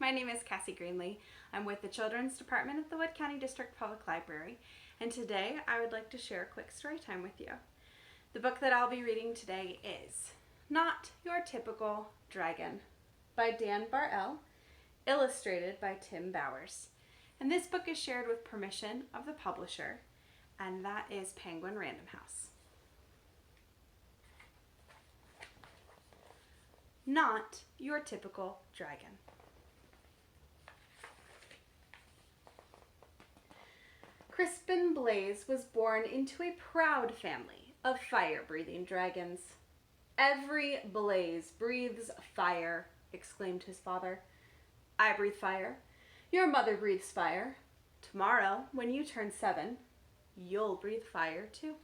my name is Cassie Greenlee. I'm with the Children's Department at the Wood County District Public Library, and today I would like to share a quick story time with you. The book that I'll be reading today is Not Your Typical Dragon by Dan Barrell, illustrated by Tim Bowers. And this book is shared with permission of the publisher, and that is Penguin Random House. Not your typical dragon. Crispin Blaze was born into a proud family of fire-breathing dragons. "Every Blaze breathes fire," exclaimed his father. "I breathe fire. Your mother breathes fire. Tomorrow, when you turn 7, you'll breathe fire too."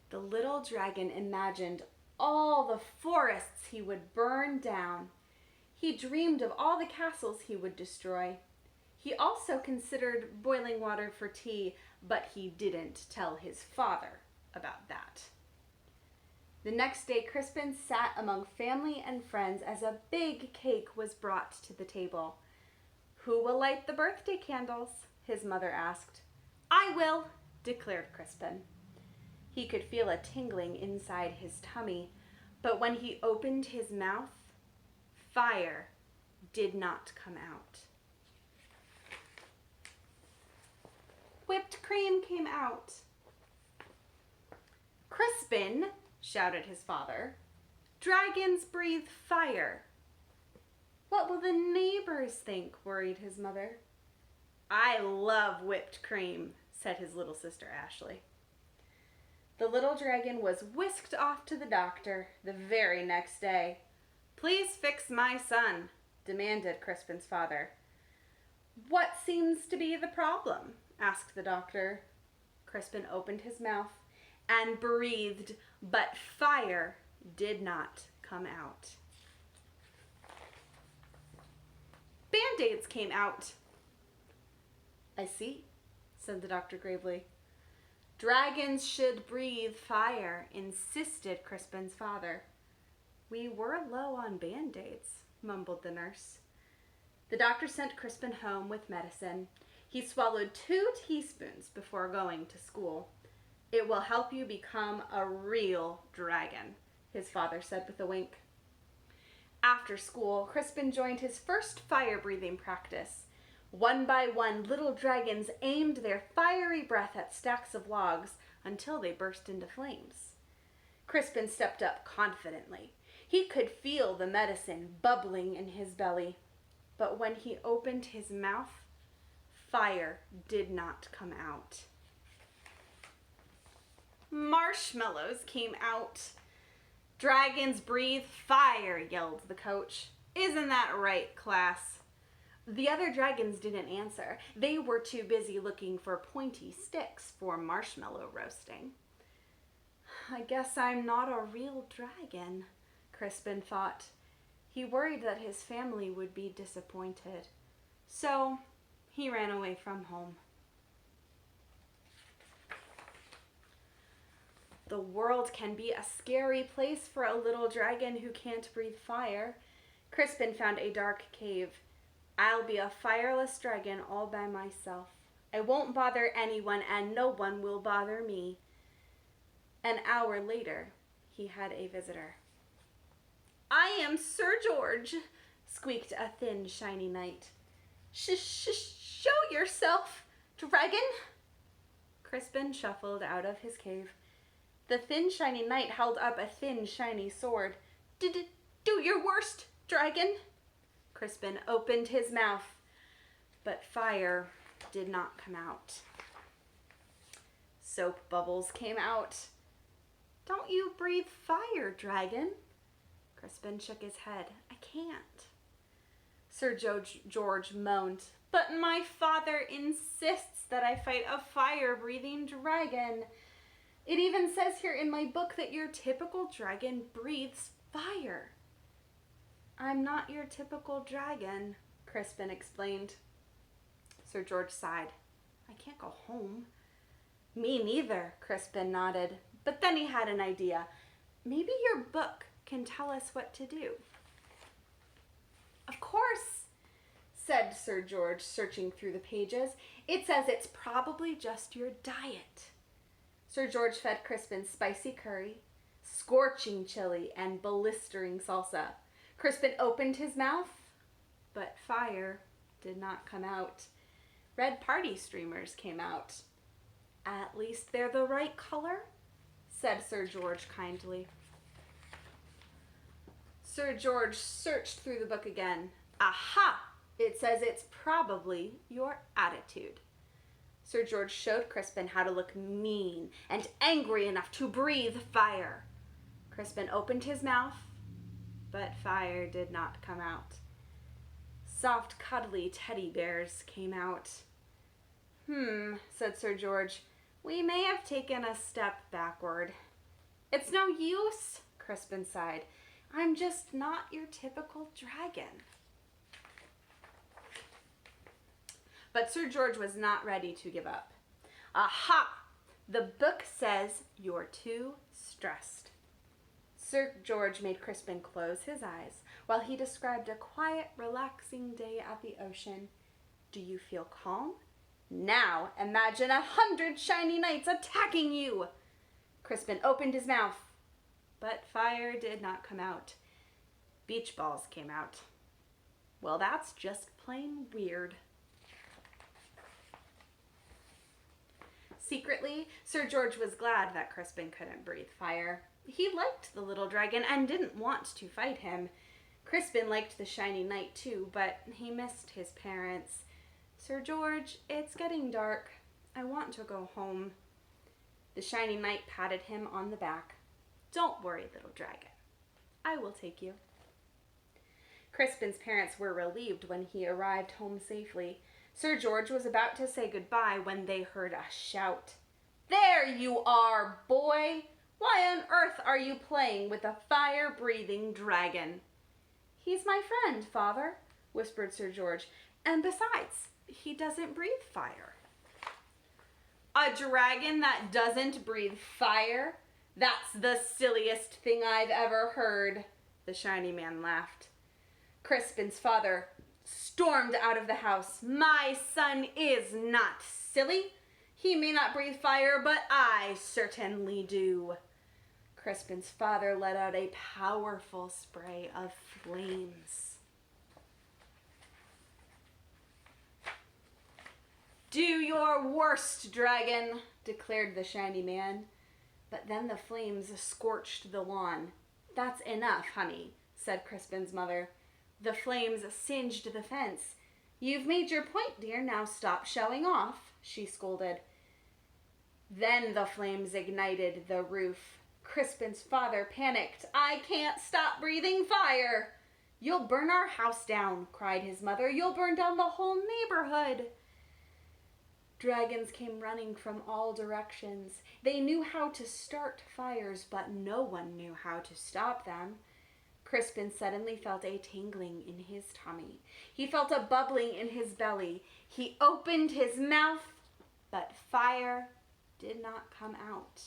The little dragon imagined all the forests he would burn down. He dreamed of all the castles he would destroy. He also considered boiling water for tea, but he didn't tell his father about that. The next day, Crispin sat among family and friends as a big cake was brought to the table. "Who will light the birthday candles?" his mother asked. "I will," declared Crispin. He could feel a tingling inside his tummy, but when he opened his mouth, fire did not come out. Whipped cream came out. "Crispin," shouted his father, "dragons breathe fire." "What will the neighbors think?" worried his mother. "I love whipped cream," said his little sister Ashley. The little dragon was whisked off to the doctor the very next day. "Please fix my son," demanded Crispin's father. "What seems to be the problem?" asked the doctor. Crispin opened his mouth and breathed, but fire did not come out. Band-Aids came out. "I see," said the doctor gravely. "Dragons should breathe fire," insisted Crispin's father. "We were low on Band-Aids," mumbled the nurse. The doctor sent Crispin home with medicine. He swallowed 2 teaspoons before going to school. "It will help you become a real dragon," his father said with a wink. After school, Crispin joined his first fire-breathing practice. One by one, little dragons aimed their fiery breath at stacks of logs until they burst into flames. Crispin stepped up confidently. He could feel the medicine bubbling in his belly, but when he opened his mouth, fire did not come out. Marshmallows came out. "Dragons breathe fire," yelled the coach. "Isn't that right, class?" The other dragons didn't answer. They were too busy looking for pointy sticks for marshmallow roasting. "I guess I'm not a real dragon," Crispin thought. He worried that his family would be disappointed. So he ran away from home. The world can be a scary place for a little dragon who can't breathe fire. Crispin found a dark cave. "I'll be a fireless dragon all by myself. I won't bother anyone, and no one will bother me." An hour later, he had a visitor. "I am Sir George," squeaked a thin, shiny knight. Show yourself, dragon." Crispin shuffled out of his cave. The thin, shiny knight held up a thin, shiny sword. Do your worst, dragon." Crispin opened his mouth, but fire did not come out. Soap bubbles came out. "Don't you breathe fire, dragon?" Crispin shook his head. "I can't." Sir George moaned. "But my father insists that I fight a fire-breathing dragon. It even says here in my book that your typical dragon breathes fire." "I'm not your typical dragon," Crispin explained. Sir George sighed. "I can't go home." "Me neither," Crispin nodded. But then he had an idea. "Maybe your book can tell us what to do. Of course, said Sir George, searching through the pages. It says it's probably just your diet. Sir George fed Crispin spicy curry, scorching chili, and blistering salsa. Crispin opened his mouth, but fire did not come out. Red party streamers came out. At least they're the right color, said Sir George kindly. Sir George searched through the book again. Aha! It says it's probably your attitude. Sir George showed Crispin how to look mean and angry enough to breathe fire. Crispin opened his mouth, but fire did not come out. Soft, cuddly teddy bears came out. Said Sir George. We may have taken a step backward. It's no use, Crispin sighed. I'm just not your typical dragon. But Sir George was not ready to give up. Aha! The book says you're too stressed. Sir George made Crispin close his eyes while he described a quiet, relaxing day at the ocean. Do you feel calm? Now imagine 100 shiny knights attacking you. Crispin opened his mouth, but fire did not come out. Beach balls came out. Well, that's just plain weird. Secretly, Sir George was glad that Crispin couldn't breathe fire. He liked the little dragon and didn't want to fight him. Crispin liked the shiny knight too, but he missed his parents. Sir George, it's getting dark. I want to go home. The shiny knight patted him on the back. Don't worry, little dragon. I will take you. Crispin's parents were relieved when he arrived home safely. Sir George was about to say goodbye when they heard a shout. There you are, boy! Why on earth are you playing with a fire-breathing dragon? He's my friend, Father, whispered Sir George. And besides, he doesn't breathe fire. A dragon that doesn't breathe fire? That's the silliest thing I've ever heard, the shiny man laughed. Crispin's father stormed out of the house. My son is not silly. He may not breathe fire, but I certainly do. Crispin's father let out a powerful spray of flames. Do your worst, dragon, declared the shiny man. But then the flames scorched the lawn. That's enough, honey, said Crispin's mother. The flames singed the fence. You've made your point, dear. Now stop showing off, she scolded. Then the flames ignited the roof. Crispin's father panicked. I can't stop breathing fire. You'll burn our house down, cried his mother. You'll burn down the whole neighborhood. Dragons came running from all directions. They knew how to start fires, but no one knew how to stop them. Crispin suddenly felt a tingling in his tummy. He felt a bubbling in his belly. He opened his mouth, but fire did not come out.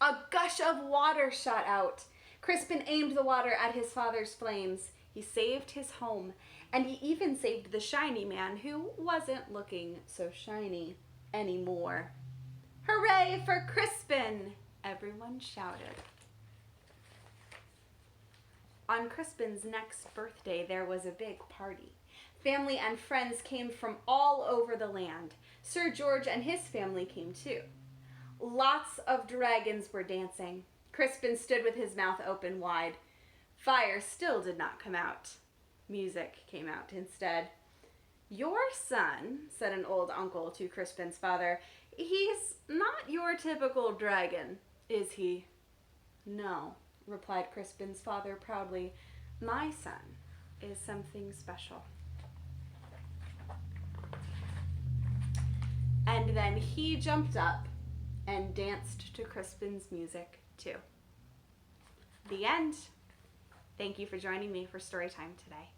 A gush of water shot out. Crispin aimed the water at his father's flames. He saved his home, and he even saved the shiny man, who wasn't looking so shiny anymore. Hooray for Crispin! Everyone shouted. On Crispin's next birthday, there was a big party. Family and friends came from all over the land. Sir George and his family came too. Lots of dragons were dancing. Crispin stood with his mouth open wide. Fire still did not come out. Music came out instead. Your son, said an old uncle to Crispin's father, he's not your typical dragon, is he? No, replied Crispin's father proudly. My son is something special. And then he jumped up and danced to Crispin's music too. The end. Thank you for joining me for Storytime today.